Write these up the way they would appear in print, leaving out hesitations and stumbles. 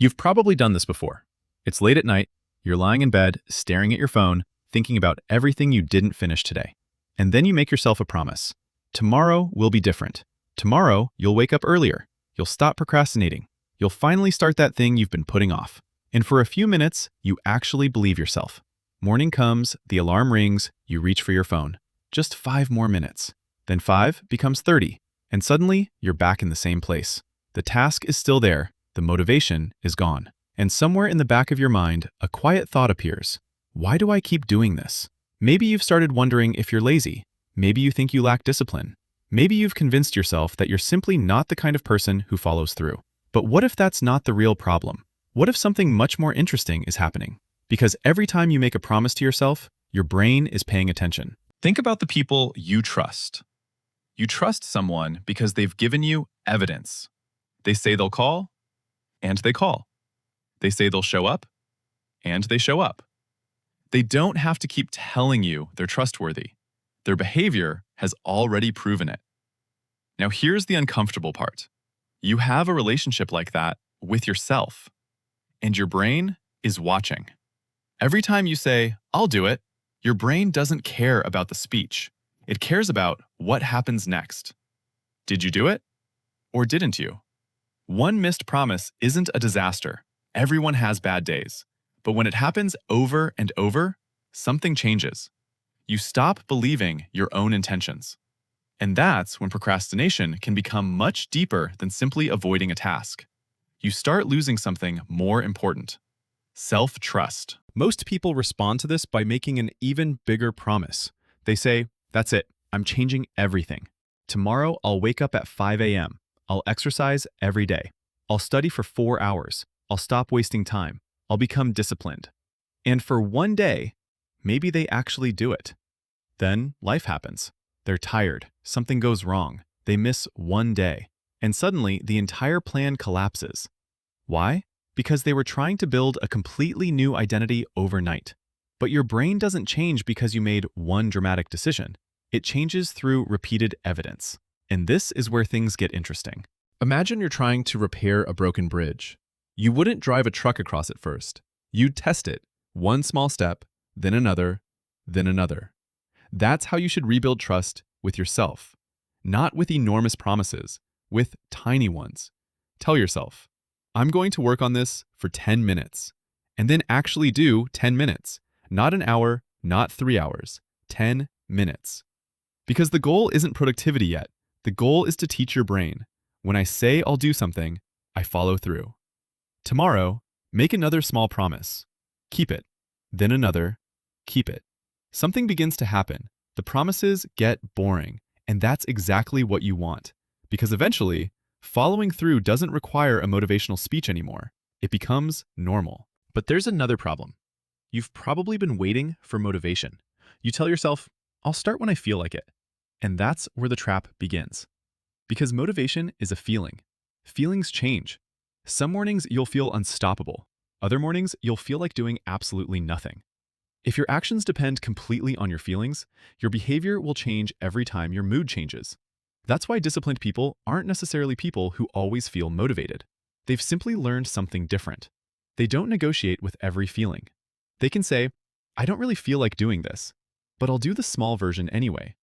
You've probably done this before. It's late at night, you're lying in bed, staring at your phone, thinking about everything you didn't finish today. And then you make yourself a promise. Tomorrow will be different. Tomorrow, you'll wake up earlier. You'll stop procrastinating. You'll finally start that thing you've been putting off. And for a few minutes, you actually believe yourself. Morning comes, the alarm rings, you reach for your phone. Just 5 more minutes. Then 5 becomes 30. And suddenly, you're back in the same place. The task is still there. The motivation is gone. And somewhere in the back of your mind, a quiet thought appears. Why do I keep doing this? Maybe you've started wondering if you're lazy. Maybe you think you lack discipline. Maybe you've convinced yourself that you're simply not the kind of person who follows through. But what if that's not the real problem? What if something much more interesting is happening? Because every time you make a promise to yourself, your brain is paying attention. Think about the people you trust. You trust someone because they've given you evidence. They say they'll call, and they call. They say they'll show up, and they show up. They don't have to keep telling you they're trustworthy. Their behavior has already proven it. Now here's the uncomfortable part. You have a relationship like that with yourself, and your brain is watching. Every time you say, "I'll do it," your brain doesn't care about the speech. It cares about what happens next. Did you do it? Or didn't you? One missed promise isn't a disaster. Everyone has bad days. But when it happens over and over, something changes. You stop believing your own intentions. And that's when procrastination can become much deeper than simply avoiding a task. You start losing something more important: self-trust. Most people respond to this by making an even bigger promise. They say, "That's it, I'm changing everything. Tomorrow I'll wake up at 5 a.m. I'll exercise every day. I'll study for 4 hours. I'll stop wasting time. I'll become disciplined." And for one day, maybe they actually do it. Then life happens. They're tired. Something goes wrong. They miss one day. And suddenly, the entire plan collapses. Why? Because they were trying to build a completely new identity overnight. But your brain doesn't change because you made one dramatic decision. It changes through repeated evidence. And this is where things get interesting. Imagine you're trying to repair a broken bridge. You wouldn't drive a truck across it first. You'd test it. One small step, then another, then another. That's how you should rebuild trust with yourself. Not with enormous promises, with tiny ones. Tell yourself, "I'm going to work on this for 10 minutes. And then actually do 10 minutes. Not an hour, not 3 hours. 10 minutes. Because the goal isn't productivity yet. The goal is to teach your brain, when I say I'll do something, I follow through. Tomorrow, make another small promise. Keep it. Then another. Keep it. Something begins to happen. The promises get boring. And that's exactly what you want. Because eventually, following through doesn't require a motivational speech anymore. It becomes normal. But there's another problem. You've probably been waiting for motivation. You tell yourself, "I'll start when I feel like it." And that's where the trap begins. Because motivation is a feeling. Feelings change. Some mornings you'll feel unstoppable. Other mornings you'll feel like doing absolutely nothing. If your actions depend completely on your feelings, your behavior will change every time your mood changes. That's why disciplined people aren't necessarily people who always feel motivated. They've simply learned something different. They don't negotiate with every feeling. They can say, "I don't really feel like doing this, but I'll do the small version anyway."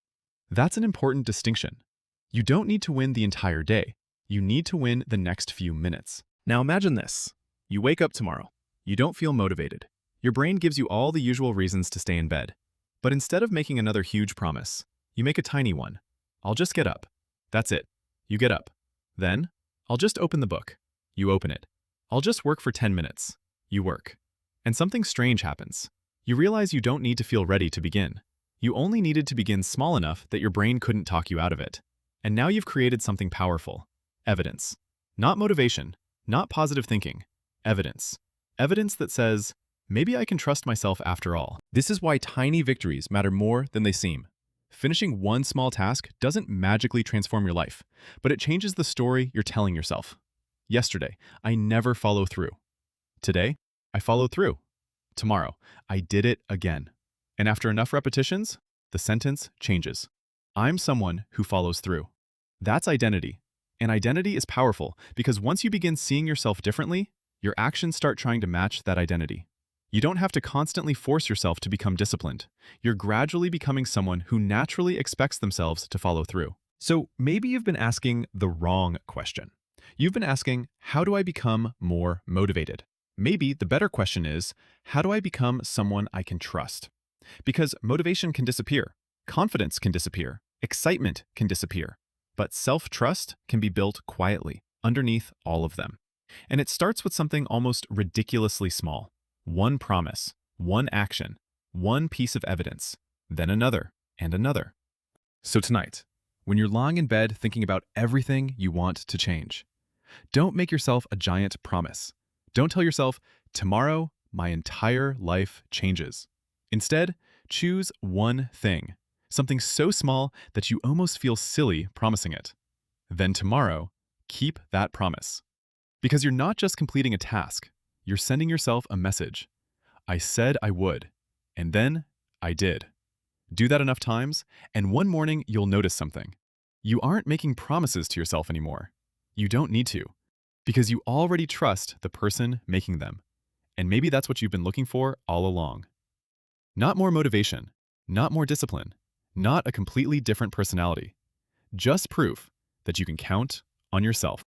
That's an important distinction. You don't need to win the entire day. You need to win the next few minutes. Now imagine this. You wake up tomorrow. You don't feel motivated. Your brain gives you all the usual reasons to stay in bed. But instead of making another huge promise, you make a tiny one. "I'll just get up." That's it. You get up. Then, "I'll just open the book." You open it. "I'll just work for 10 minutes." You work. And something strange happens. You realize you don't need to feel ready to begin. You only needed to begin small enough that your brain couldn't talk you out of it. And now you've created something powerful. Evidence. Not motivation. Not positive thinking. Evidence. Evidence that says, maybe I can trust myself after all. This is why tiny victories matter more than they seem. Finishing one small task doesn't magically transform your life, but it changes the story you're telling yourself. Yesterday, I never follow through. Today, I followed through. Tomorrow, I did it again. And after enough repetitions, the sentence changes. I'm someone who follows through. That's identity. And identity is powerful because once you begin seeing yourself differently, Your actions start trying to match that identity. You don't have to constantly force yourself to become disciplined. You're gradually becoming someone who naturally expects themselves to follow through. So maybe you've been asking the wrong question. You've been asking, how do I become more motivated? Maybe the better question is, how do I become someone I can trust? Because motivation can disappear, confidence can disappear, excitement can disappear, but self-trust can be built quietly underneath all of them. And it starts with something almost ridiculously small. One promise, one action, one piece of evidence, then another and another. So tonight, when you're lying in bed thinking about everything you want to change, don't make yourself a giant promise. Don't tell yourself, tomorrow, my entire life changes. Instead, choose one thing, something so small that you almost feel silly promising it. Then tomorrow, keep that promise. Because you're not just completing a task, you're sending yourself a message. I said I would, and then I did. Do that enough times, and one morning you'll notice something. You aren't making promises to yourself anymore. You don't need to, because you already trust the person making them. And maybe that's what you've been looking for all along. Not more motivation, not more discipline, not a completely different personality. Just proof that you can count on yourself.